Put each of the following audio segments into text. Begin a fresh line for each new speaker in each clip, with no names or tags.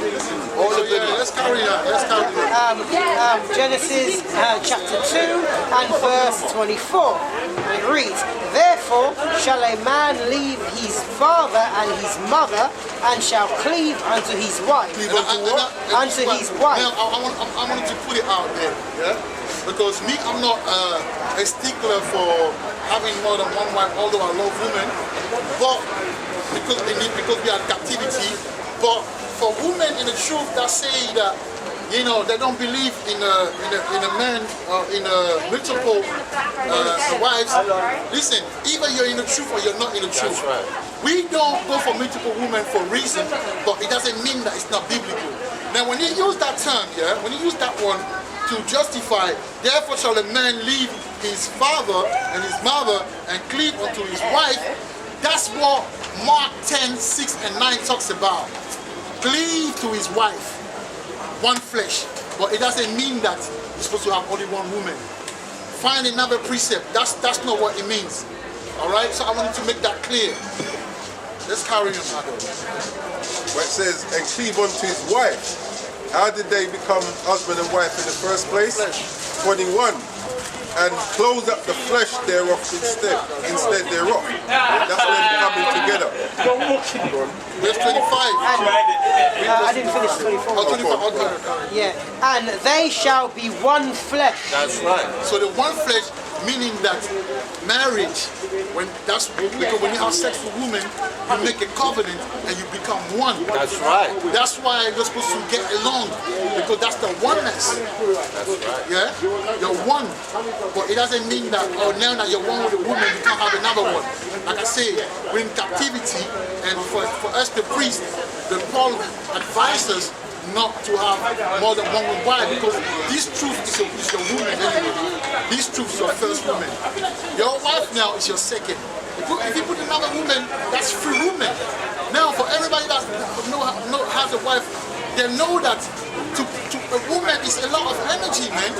Let's carry on.
Genesis chapter 2 and verse 24. It reads, "Therefore shall a man leave his father and his mother, and shall cleave unto his wife." Unto his wife.
Now, I wanted to put it out there, yeah? Because me, I'm not a stickler for having more than one wife, although I love women, but because we are in captivity. But for women in the truth that say that, you know, they don't believe in a man in a multiple wives. Listen, either you're in the truth or you're not in the truth.
That's right.
We don't go for multiple women for a reason, but it doesn't mean that it's not biblical. Now, when you use that term, yeah, when you use that one to justify, therefore shall a man leave his father and his mother and cleave unto his wife, that's what Mark 10, 6 and 9 talks about. Cleave to his wife, one flesh. But it doesn't mean that you're supposed to have only one woman. Find another precept. That's not what it means. Alright? So I wanted to make that clear. Let's carry on, Adam.
Where it says, and cleave unto his wife. How did they become husband and wife in the first place? 21. And close up the flesh thereof instead thereof. That's them coming together.
Verse 25.
I didn't finish 24.
Oh, 25.
Yeah. And they shall be one flesh.
That's right.
So the one flesh, meaning that marriage, because when you have sex with women, you make a covenant and you become one.
That's right.
That's why you're supposed to get along, because that's the oneness.
That's right.
Yeah? You're one. But it doesn't mean that, now that you're one with a woman, you can't have another one. Like I say, we're in captivity, and for us, the priest, the Paul advises not to have more than one wife, because this truth is your woman anyway. This truth is your first woman. Your wife now is your second. If you put another woman, that's three women. Now, for everybody that has a wife, they know that to a woman is a lot of energy, man.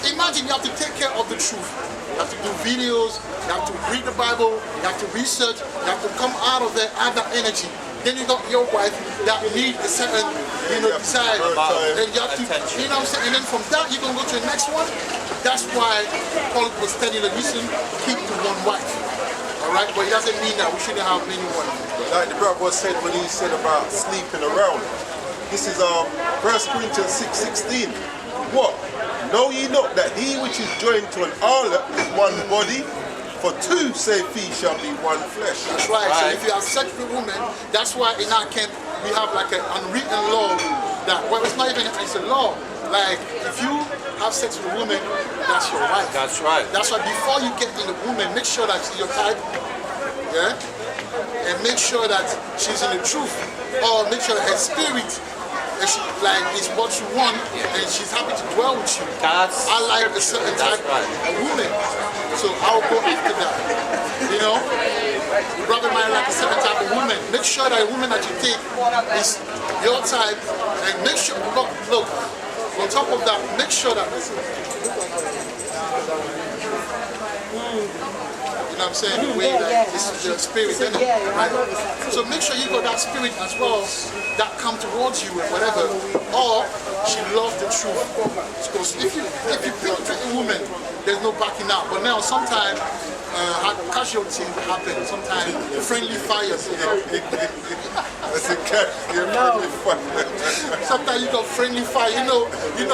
Imagine you have to take care of the truth. You have to do videos, you have to read the Bible, you have to research, you have to come out of there, add that energy. Then you got your wife that need a certain, desire. And you have to, you know what I'm saying? And then from that, you're going to go to the next one. That's why Paul was telling the listen, keep to one wife. Alright? But it doesn't mean that we shouldn't have many wives.
Like the brother said when he said about sleeping around. This is 1 Corinthians 6:16. What? Know ye not that he which is joined to an harlot is one body? For two, say he, shall be one flesh.
That's right. So if you have sex with a woman, that's why in our camp we have like an unwritten law that, well, it's not even, it's a law. Like, if you have sex with a woman, that's your wife.
That's right.
That's why before you get in a woman, make sure that she's your type, yeah? And make sure that she's in the truth. Or make sure that her spirit is what you want, and she's happy to dwell with you. I like a certain type of woman, so I'll go after that. You know, your brother might like a certain type of woman. Make sure that a woman that you take is your type, and make sure. Look. On top of that, make sure that. You know what I'm saying? The way that this is the spirit, right? So make sure you got that spirit as well that come towards you and whatever. Or she loves the truth. Because if you pick a woman, there's no backing out. But now sometimes casualties happen. Sometimes friendly fires.
That's a cat. Friendly fire.
Sometimes you got friendly fire. You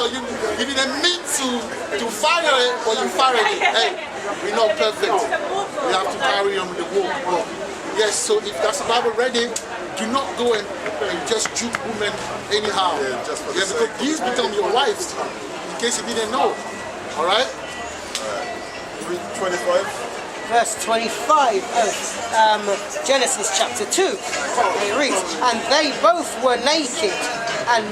didn't mean to fire it, but you fired it. Hey, we're not perfect. We have to carry on with the walk. But yes, so if that's the Bible ready, do not go and just juke women anyhow. Because these become your wives, in case you didn't know. Alright?
25.
Verse 25 of Genesis chapter 2. It reads, and they both were naked, and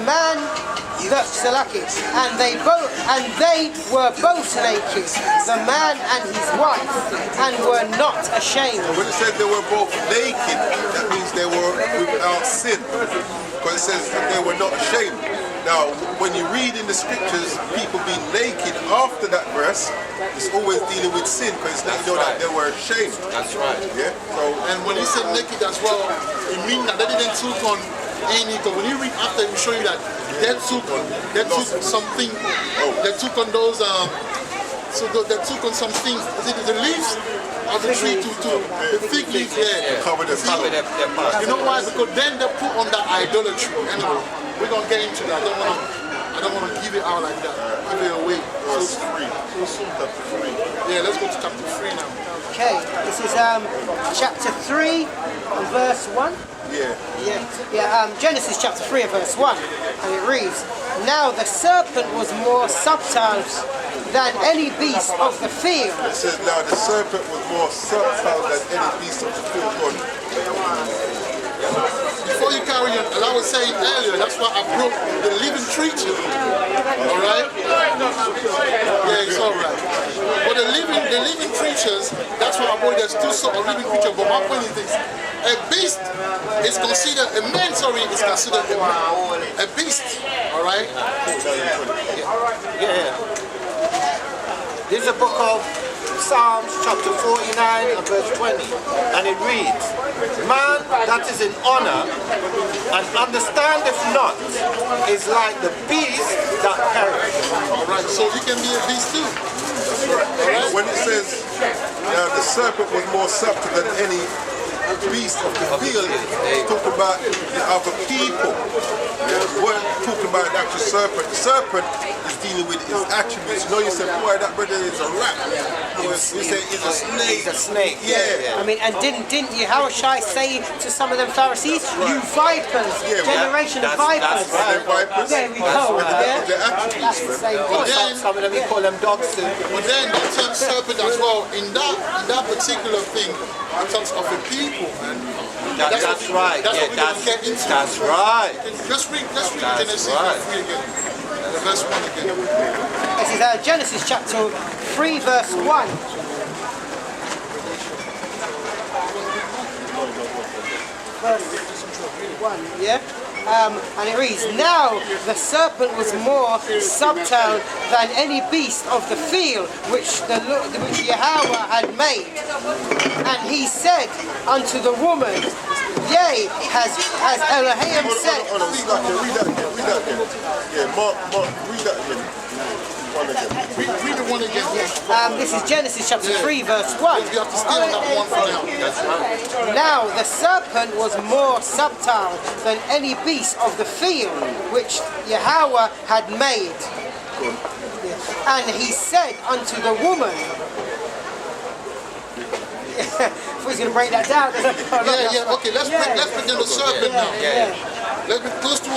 they were both naked, the man and his wife, and were not ashamed.
When it said they were both naked, that means they were without sin. Because it says that they were not ashamed. Now, when you read in the scriptures, people being naked after that verse, it's always dealing with sin, because they know that they were ashamed.
That's right.
Yeah. So,
and when he said naked as well, it means that they didn't took on any, because when you read after, it will show you that they took something, they took on those, they took on something, is it the leaves of the tree to the fig leaves there.
Cover their part.
You know why? Because then they put on that idolatry. Anyway, we're going to get into that. I don't want to give it out like that, give it away.
Verse 3.
Yeah, let's go to chapter 3 now.
Okay, this is chapter 3 and verse 1. Genesis chapter 3 and verse 1, and it reads, "Now the serpent was more subtle than any beast of the field."
It says, now the serpent was more subtle than any beast of the field.
Before you carry on, as I was saying earlier, that's why I broke the living creature. Alright? Yeah, it's alright. But the living creatures, that's why I brought there's two sort of living creatures. But my point is this: a beast is considered, a man, is considered a beast. Alright?
This is the book of Psalms chapter 49 and verse 20, and it reads, "Man that is in honor and understandeth not is like the beast that perish."
Alright, so you can be a beast too.
Right. When it says the serpent was more subtle than any beast of the field, it's talking about the other people. We're talking about the actual serpent. The serpent is dealing with his attributes. You know, you said, boy, that brother is a rat. You say he's a snake.
He's a snake.
Yeah.
I mean, and didn't Yahushua say to some of them Pharisees, "You vipers, generation of vipers."
That's right.
Vipers.
There we go. Yeah?
The attributes,
That's the same
But
thing.
then,
Some of them we call them dogs too.
but then that term serpent as well, in that particular thing, in terms of the people, man.
That's right.
That's
Yeah,
what we're going to get into.
that's right.
Let's read
That's
Genesis
right.
3 again. Verse 1 again.
This is Genesis chapter 3 verse 1. Verse 1, yeah? And it reads, "Now the serpent was more subtle than any beast of the field which Yahweh had made. And he said unto the woman, Yea, has Elohim said..."
Hold on, read that again. Yeah, Mark, read that again.
Read the one again.
This is Genesis chapter 3 verse 1.
You have to stay on that one for now. That's right.
"Now the serpent was more subtle than any beast of the field which Yahweh had made. And he said unto the woman..." I was going to break that down.
Yeah. Okay, let's bring in the serpent now. Let's go to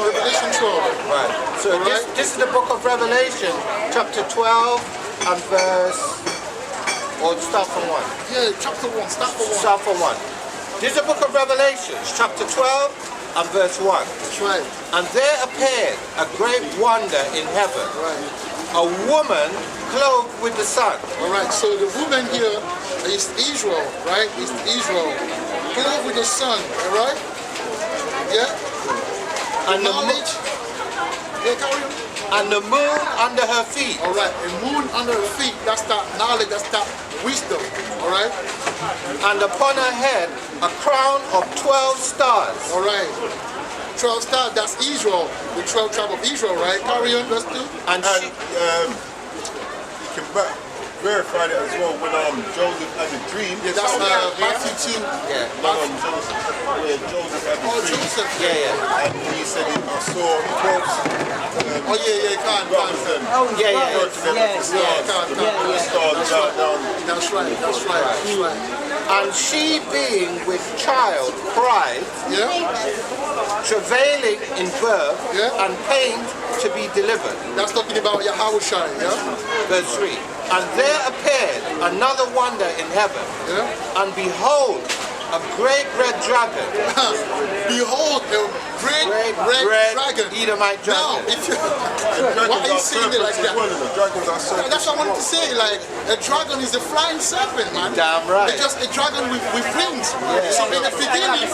Revelation 12.
Right. So this is the book of Revelation, chapter 12 and verse, or start from 1.
Yeah, chapter 1. Start for 1.
Start from 1. This is the book of Revelation, chapter 12 and verse 1.
That's right.
"And there appeared a great wonder in heaven, a woman clothed with the sun."
All right. So the woman here is Israel, right? It's Israel, clothed with the sun. All right. Yeah.
And the
Knowledge. Yeah, carry on.
and the moon under her feet.
All right. A moon under her feet. That's that knowledge. That's that wisdom. All right.
And upon her head a crown of 12 stars.
All right. 12 stars. That's Israel. The 12 tribe of Israel, right? Carry on. Let's do.
And
And
she,
you can verify that as well when Joseph had a dream.
Yeah, that's Matthew 2.
yeah,
Joseph had a dream.
Joseph.
yeah.
And he said, I saw 12
Oh yeah, can't.
Oh,
Yeah.
yes.
That's right.
And she being with child cried,
Yeah,
travailing in birth,
Yeah.
and pain to be delivered.
that's talking about Yahushua, yeah?
Verse 3. "And there appeared another wonder in heaven,
Yeah.
and behold, a great red dragon."
Behold, a great red dragon.
Edomite
Now,
dragon.
if you, why are you saying it like that?
Dragons are serpents.
That's what I wanted to say. Like, a dragon is a flying serpent, man.
Damn right.
It's just a dragon with wings. So in the beginning,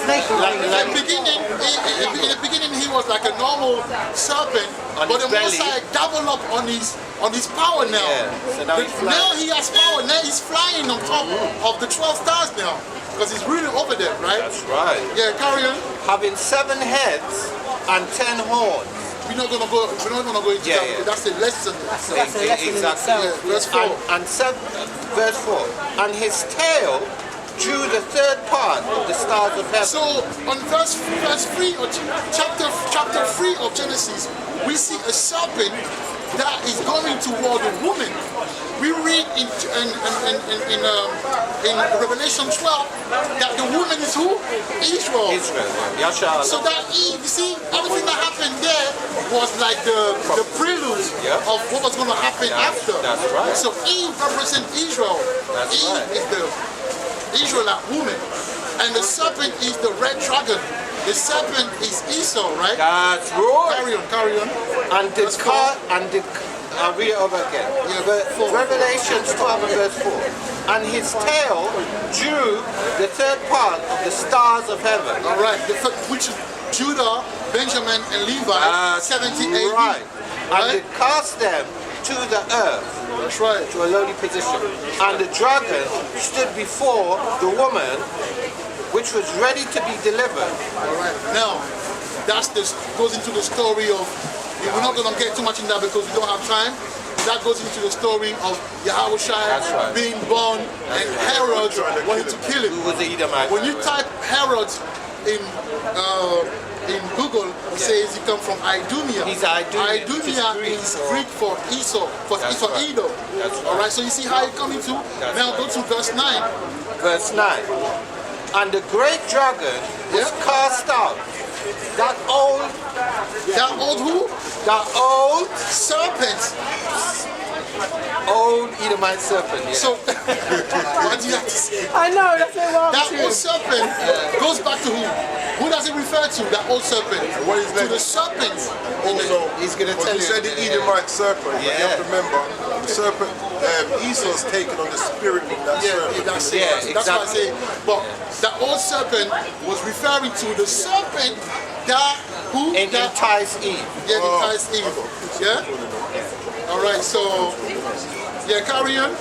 in the beginning, he was like a normal serpent,
On
but
his
the Most
belly.
High doubled up on his on his power now.
Yeah, so now he's flying.
Now he has power. Now he's flying on top of the 12 stars now. Because he's really over there, right?
That's right.
Yeah, carry on.
Having 7 heads and 10 horns.
We're not gonna go into that because that's a lesson.
That's a lesson in
Exactly.
itself.
Yeah, verse 4.
Verse 4. And his tail drew the 3rd part of the stars of heaven.
So on verse 3 of chapter 3 of Genesis, we see a serpent that is going toward a woman. We read in Revelation 12 that the woman is who? Israel.
Yasha.
So that Eve, you see, everything that happened there was like the prelude of what was going to happen after.
That's right.
So Eve represents Israel.
That's
Eve
right.
is the Israelite woman. And the serpent is the red dragon. The serpent is Esau, right?
That's right.
Carry on.
And the car, I'll read it over again.
Yeah,
But
4.
Revelations 12 and verse 4. And his tail drew the 3rd part of the stars of heaven.
All right, which is Judah, Benjamin, and Levi, 70 AD.
Right. And
Right?
it cast them to the earth,
That's right.
to a lowly position. And the dragon stood before the woman, which was ready to be delivered.
All right. Now, goes into the story of. We're not going to get too much in that because we don't have time. That goes into the story of Yahushua
right.
being born and Herod wanting to kill him.
Who was the Edomite?
When you type Herod in Google, it says he comes from Idumea.
He's Idumea, which is
Idumea
Greek
is
for-
Greek for Esau, for
That's
Esau
right.
Edom.
That's right.
All right. So you see how you come into.
That's
Now
right.
go to verse 9.
Verse 9. And the great dragon was
Yeah.
cast out. That old
Who?
serpent. Old Edomite serpent, yeah.
So what do you have to say?
I know, that's what I'm
That
saying.
old serpent goes back to who? Who does it refer to? That old serpent.
What is
To
that?
the serpent.
Also,
He's gonna
but
tell
you
you.
said the Edomite serpent, but you have to remember, the serpent, Esau's taken on the spirit of that
Yeah,
serpent.
that's it.
Yeah,
That's why I
exactly.
say. But that old serpent was referring to the serpent that who
And
that
entice Eve.
yeah, enticed Eve. Yeah. All right. So yeah, carry on.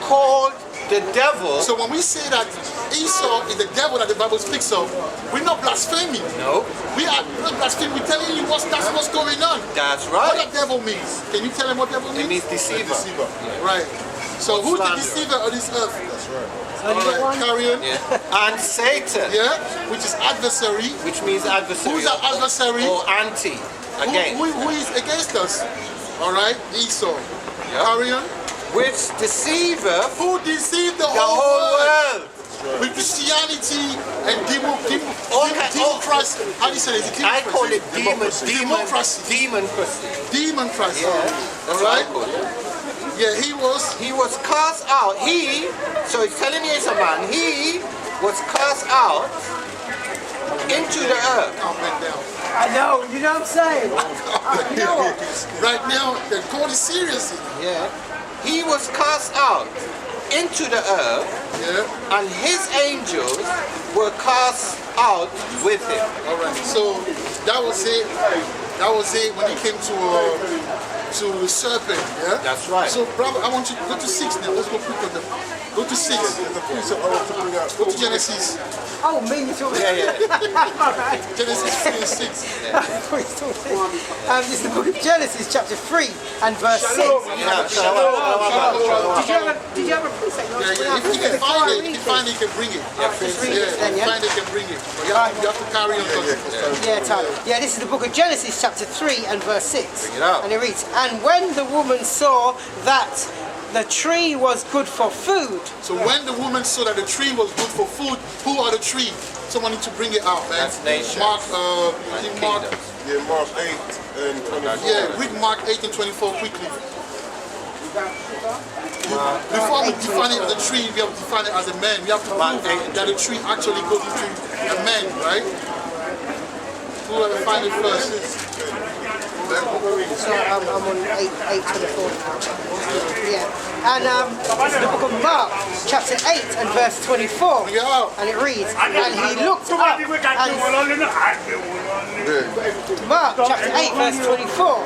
Called the devil.
So when we say that Esau is the devil that the Bible speaks of, we're not blaspheming.
No,
We are not blaspheming. We're telling you that's what's going on.
that's
What
right.
that devil means? Can you tell him what devil
It
means?
means deceiver.
Deceiver.
Right. So who's the
slander.
deceiver of this earth?
That's right.
All right, carry on.
Yeah. And Satan,
Yeah, which is adversary.
which means adversary.
Who's our adversary?
Or anti. Again.
Who is against us? All right, Esau.
Yeah.
Carry on.
Which deceiveth
Who deceived the
the
whole
whole
world?
world.
With Christianity and democracy. How do you say it?
I call it
Democracy.
democracy.
Democracy.
Yeah.
All right. Yeah, he was.
He was cast out. So it's telling you it's a man. He was cast out into the earth.
Calm back down.
I know, you know what I'm saying? I know.
Right now, the court is serious.
Yeah. He was cast out into the earth,
Yeah.
and his angels were cast out with him.
All right. So that was it. That was it when he came to the serpent. Yeah.
That's right.
So, brother, I want you to go to 6 now. Let's go quick on them. Go to 6.
There's a precept I want to bring out.
Go to Genesis.
Oh, me, you're talking
Yeah.
Alright.
Genesis 3 and 6.
This is the book of Genesis, chapter 3 and verse 6.
Yeah.
Did you have a precept?
Yeah, if you can find it, you can bring it.
Just read
Yeah,
it then,
if you
yeah?
find it, you can bring it. But you have to carry on.
Yeah, time. Yeah, this is the book of Genesis, chapter 3 and verse 6.
Bring it out.
And it reads, And when the woman saw that the tree was good for food.
So when the woman saw that the tree was good for food, who are the tree? Someone need to bring it out, man.
That's nations.
Mark, Mark,
Yeah, Mark 8 and 24.
yeah, read Mark 8 and 24 quickly. Before we define it as a tree, we have to define it as a man. We have to
Mark
prove
8.
that the tree actually goes into a man, right? Whoever find it first.
So I'm on 8:24 now. Yeah. And this is the book of Mark, chapter 8 and verse 24.
Bring it out.
And it reads, And he looked up and Mark chapter 8 verse 24.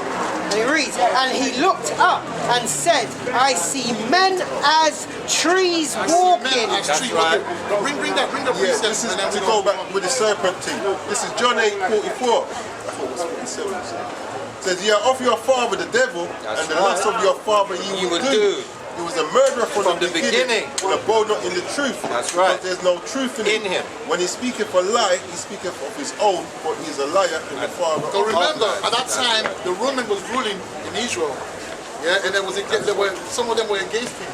And And it reads, and he looked up and said, I see men as trees walking.
That's right. Bring the
Yeah,
precept.
this is
and then
to
we
go
don't-
back with the serpent thing. This is John 8:44. I thought it was 47. It says, "Ye are of your father the devil, and the lust of your father ye will do. He was a murderer from the beginning, and abode not in the truth.
That's right.
Because there's no truth in him. When he speaketh a lie, he speaketh of his own, but he is a liar and the father
So
of
remember,
lies."
at that time, the Roman was ruling in Israel. Yeah, and some of them were against him.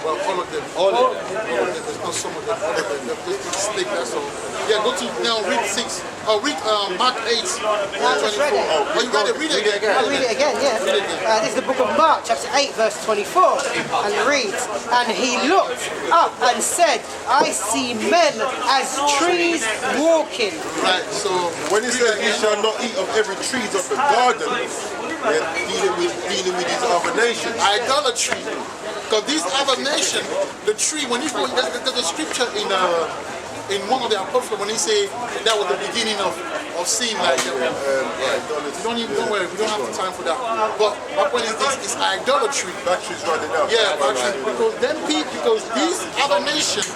Well, all of them.
All of them.
There's not some of them. All of them. They're just stick, that's all. Yeah, go to now read 6. Read Mark 8.
just read it.
Oh, you got to read it again.
I'll read it again, yeah. This is the book of Mark, chapter 8, verse 24. And it reads, and he looked up and said, I see men as trees walking.
Right, so
When he says, "Ye shall not eat of every tree of the garden," dealing with these other nations.
idolatry, because these other nations, the tree, when you go, there's a scripture in one of the apostles when he say that was the beginning of sin, like don't worry, we don't have the time for that. But my point is this: it's idolatry.
Batteries running out.
Yeah, actually, because these other nations,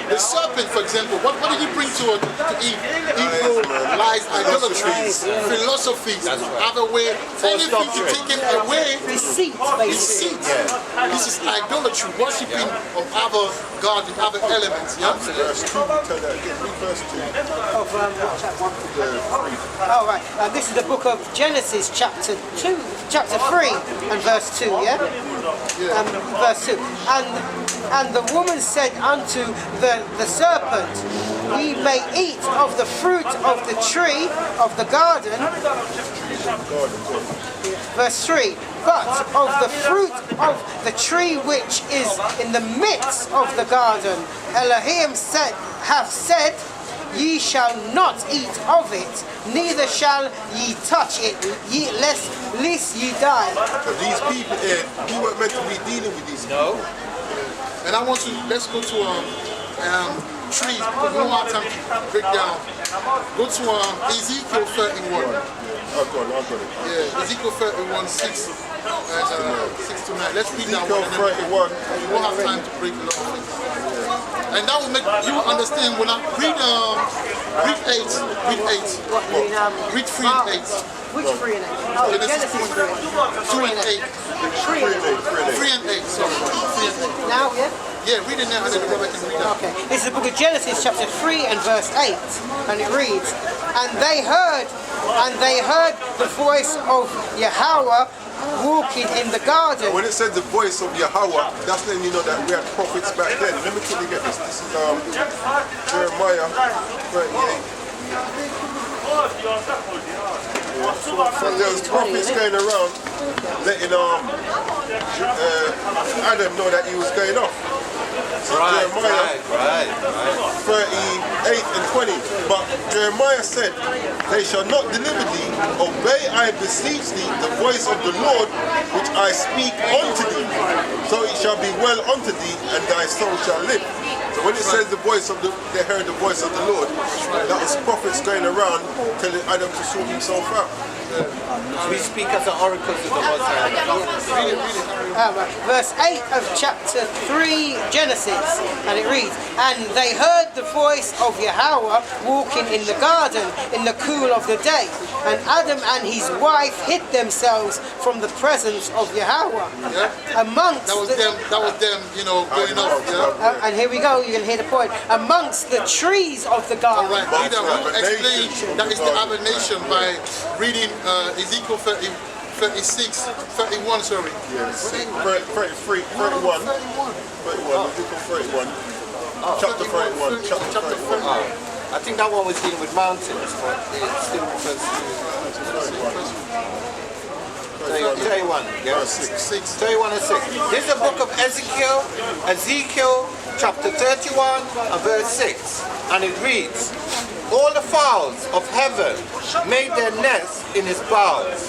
the serpent, for example, what did he bring to Eve? Evil, lies, idolatries, philosophies, other way, anything to take it away.
Deceit,
Deceit. This is idolatry, worshipping of other gods and other elements. Yeah.
Verse 2, tell that again. Read verse 2.
Of what chapter? Oh, right. This is the book of Genesis, chapter 3, and verse 2, yeah? Verse 2. And the woman said unto the serpent, we may eat of the fruit of the tree of the garden. Verse 3. But of the fruit of the tree which is in the midst of the garden, Elohim hath said, ye shall not eat of it, neither shall ye touch it, lest ye die.
So these people here, we weren't meant to be dealing with these.
No.
And I want to, let's go to trees, because we don't have time to break down. Go to Ezekiel 31.
I've got it.
Yeah, Ezekiel 31, 6 and 6 to 9. Let's read that
Ezekiel
one. And then
31.
we won't have time to break a lot of things. And that will make you understand when I read 8. Read 3 and 8.
Which 3 and 8? Oh, Genesis 3 and 8.
2 and 8.
3 and 8.
3 and 8, sorry. 3 and 8.
Now, yeah?
Yeah, read it now and then the brother can read that.
Okay. This is the book of Genesis, chapter 3 and verse 8. And it reads, and they heard the voice of Yahweh walking in the garden.
When it said the voice of Yahweh, that's letting you know that we had prophets back then. Let me quickly get this. This is Jeremiah 38. So there was prophets going around letting Adam know that he was going off. So Jeremiah 38 and 20. But Jeremiah said, they shall not deliver thee, obey I beseech thee the voice of the Lord which I speak unto thee. So it shall be well unto thee, and thy soul shall live. So when it says the voice of they heard the voice of the Lord, that was prophets going around telling Adam to sort himself out.
We speak as the oracles of the Most High.
Verse 8 of chapter 3 Genesis, and it reads, and they heard the voice of Yahweh walking in the garden in the cool of the day, and Adam and his wife hid themselves from the presence of Yahweh.
Yeah.
Amongst
that was them, you know, going off. Yeah.
And here we go, you can hear the point. Amongst the trees of the garden.
Alright, read that. We'll explain that is the other nation by reading Ezekiel 36, 31, sorry.
Yes. 33, 31. 31. Ezekiel 31. Chapter 31. Chapter 31.
I think that one was dealing with mountains, but it still refers to 31. Yeah? 31 and 6. This is the book of Ezekiel chapter 31 and verse 6. And it reads, all the fowls of heaven made their nests in his boughs,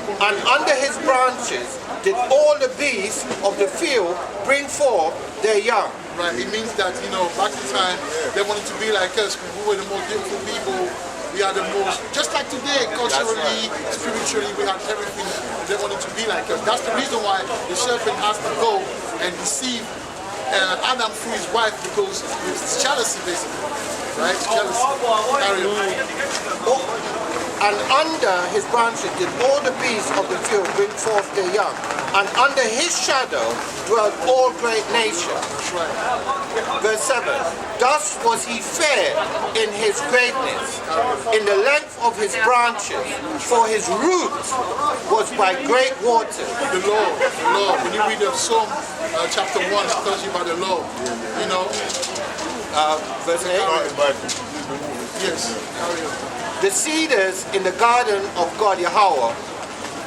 and under his branches did all the beasts of the field bring forth their young.
Right, it means that, you know, back in time, they wanted to be like us. We were the most beautiful people. we are the most, just like today, culturally, spiritually, we have everything they wanted to be like us. That's the reason why the serpent has to go and deceive Adam through his wife, because it's jealousy, basically. Right? Jealousy. Carry on.
And under his branches did all the beasts of the field bring forth their young. And under his shadow dwelt all great nations. Verse 7. Thus was he fair in his greatness, in the length of his branches, for his root was by great waters.
The Lord. When you read the Psalm chapter 1, it tells you about the Lord. You know?
Verse 8.
Yes. Carry on.
The cedars in the garden of God Yahweh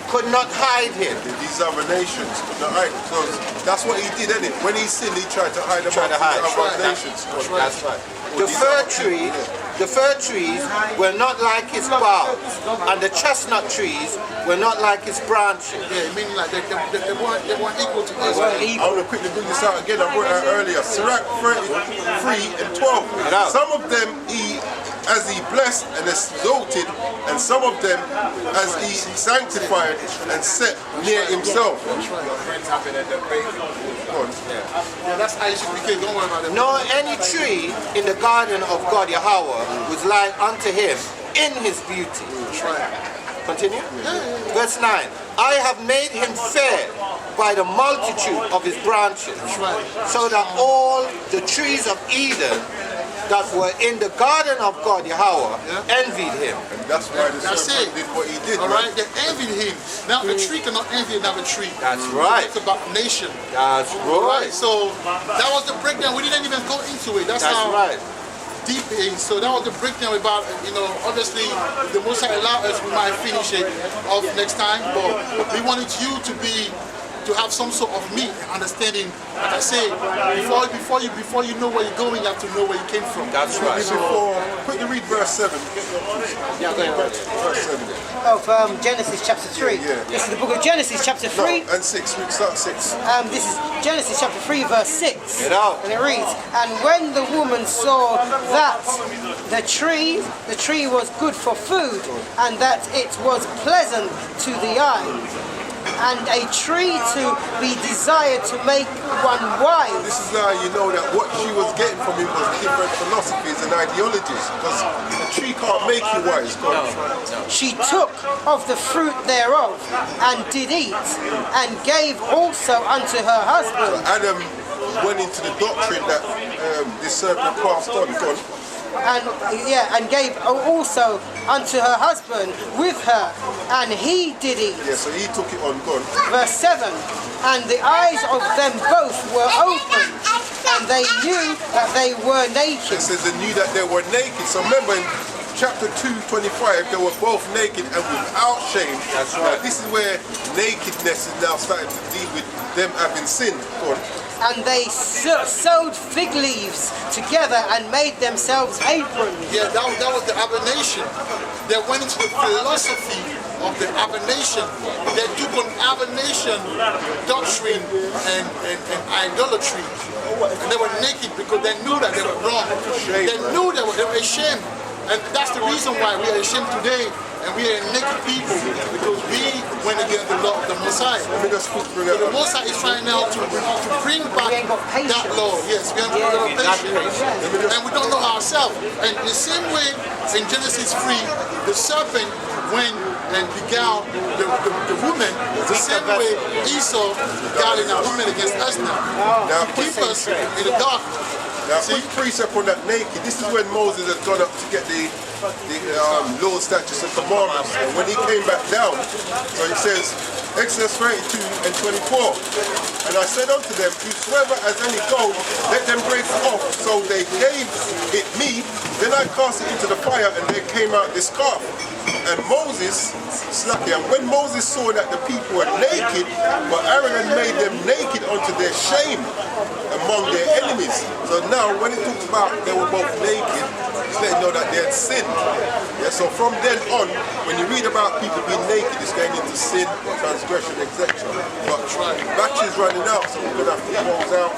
could not hide him.
These other nations could not hide him. So that's what he did, isn't it? When he sinned, he tried to hide them out from other nations.
That's right. The fir trees were not like his boughs, and the chestnut trees were not like his branches.
Yeah, meaning like they weren't equal to us.
I want to quickly bring this out again. I brought it out earlier. Sirach 33 and 12. Some of them as he blessed and exalted, and some of them as he sanctified and set near himself.
Yeah, that's how you should be killed. Don't worry about it.
Nor any tree in the garden of God Yahweh was like unto him in his beauty. Continue. Verse 9. I have made him fair by the multitude of his branches, so that all the trees of Eden that were in the garden of God Yahweh envied him.
And that's why the serpent did what he did.
Alright, they envied him. Now a tree cannot envy another tree.
That's right.
It's about nation.
That's right.
So that was the breakdown. We didn't even go into it. That's how
right.
Deep it is. So that was the breakdown about, obviously the most I allow us, we might finish it off next time, but we wanted you to have some sort of meat understanding. Like I say, before you know where you're going, you have to know where you came from.
That's right.
Before, quickly read verse 7.
Yeah, go ahead.
Verse 7.
Of Genesis chapter 3.
Yeah.
This is the book of Genesis chapter 3.
No, and 6. We start 6.
This is Genesis chapter 3 verse 6.
Get out.
And it reads, and when the woman saw that the tree was good for food, and that it was pleasant to the eye, and a tree to be desired to make one wise.
This is how you know that what she was getting from him was different philosophies and ideologies, because a tree can't make you wise. No.
She took of the fruit thereof, and did eat, and gave also unto her husband.
So Adam went into the doctrine that this serpent passed on.
And gave also unto her husband with her, and he did eat.
Yeah, so he took it on. Go on.
Verse 7, and the eyes of them both were opened, and they knew that they were naked.
It says they knew that they were naked. So remember in chapter 2:25, they were both naked and without shame.
That's right.
Now, this is where nakedness is now starting to deal with them having sinned. Go on.
And they sewed fig leaves together and made themselves aprons.
Yeah, that was the abomination. They went into the philosophy of the abomination. They took on abomination, doctrine, and idolatry. And they were naked because they knew that they were wrong. They knew they were ashamed. And that's the reason why we are ashamed today. And we are naked people, because we went against the law of the Messiah.
Let me just bring
So the Messiah is trying now to bring back that law. Yes, we have patience. And we don't know ourselves. And the same way in Genesis 3, the serpent went and beguiled the woman, the same way Esau beguiled a woman against us now. To keep us in the dark.
Now, quick precept on that naked. This is when Moses had gone up to get the law, statutes, and commandments. And when he came back down, so it says, Exodus 32 and 24. And I said unto them, whosoever has any gold, let them break it off. So they gave it me. Then I cast it into the fire, and there came out this calf. And Moses, and when Moses saw that the people were naked, but Aaron had made them naked unto their shame among their enemies. So now when it talks about they were both naked, it's letting know that they had sinned. Yeah, so from then on, when you read about people being naked, it's going into sin, transgression, etc. But battery's running out, so we're going to have to close out.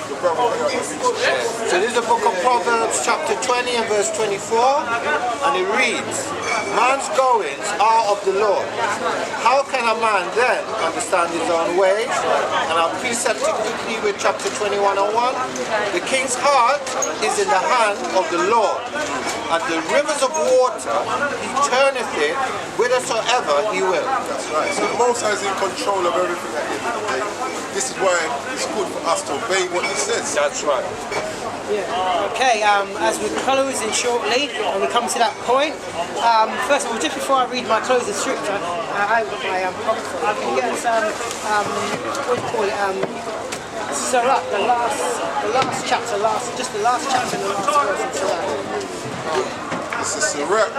So this is the book of Proverbs chapter 20 and verse 24, and it reads, man's goings are of the Lord. How can a man then understand his own ways? And I'll precept it quickly with chapter 21 and 1. The king's heart is in the hand of the Lord, and the rivers of water he turneth it whithersoever he will.
That's right. So the Most High is in control of everything at the end of the day. This is why it's good for us to obey what He says.
That's right.
Okay, as we're closing shortly, and we come to that point, first of all, just before I read my closing scripture, I can get some, what do you call it, Sirach, the last chapter, the last chapter and the last verse in Sirach.
This is Sirach,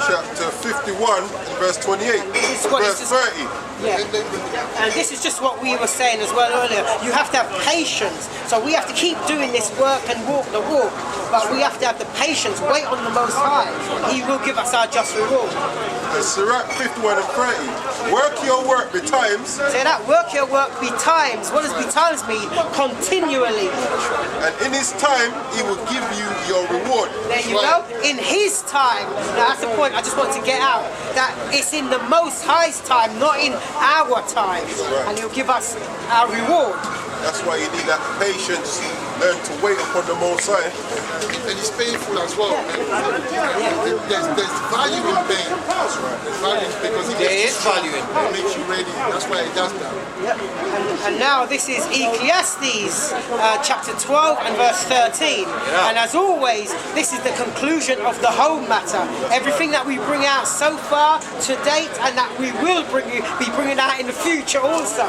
chapter 51 and verse 28, verse 30.
Yeah. And this is just what we were saying as well earlier. You have to have patience. So we have to keep doing this work and walk the walk. But we have to have the patience, wait on the Most High. He will give us our just reward.
And Sirach 51 and 30. Work your work betimes.
Say that, work your work betimes. What does betimes mean? Continually.
And in His time, He will give you your reward.
There you go. In His time. Now that's the point I just want to get out. That it's in the Most High's time, not in our time.
Right.
And He'll give us our reward.
That's why you need that patience. Learn to wait upon the Most High.
And it's painful as well. There's value in pain. That's right. There's value because
There is value in
it makes you ready. That's why it does that.
Yep. And now this is Ecclesiastes chapter 12 and verse 13. And as always, this is the conclusion of the whole matter. Everything that we bring out so far to date and that we will be bringing out in the future also.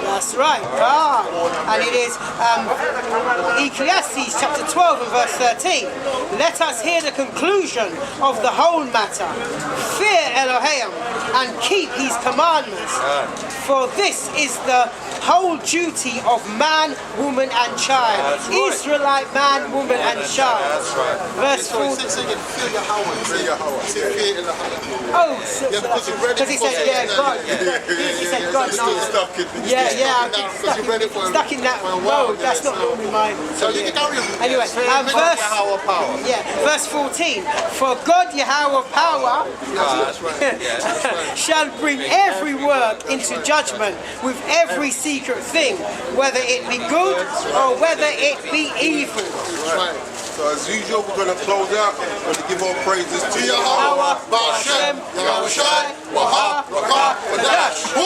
That's right. And it is Ecclesiastes chapter 12 and verse 13. Let us hear the conclusion of the whole matter. Fear Elohim and keep His commandments. For this is the whole duty of man, woman and child. Israelite man, woman and child. Verse 4.
Fear Yahweh.
Oh, because he said, yeah, God. He said, God.
Because you're ready for
Stuck in that mode. That's not normally mine.
So you can carry on.
Anyway, verse 14. For God Yahweh power shall bring every work into judgment with every secret thing, whether it be good or whether it be evil.
Right.
So as usual, we're going to close out. We're going to give all praises to
Yahweh, Ba'ashem, Yahweh Shai, Waha, Rakah, Kadash.
We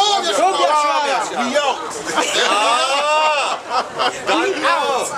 out.
Be out.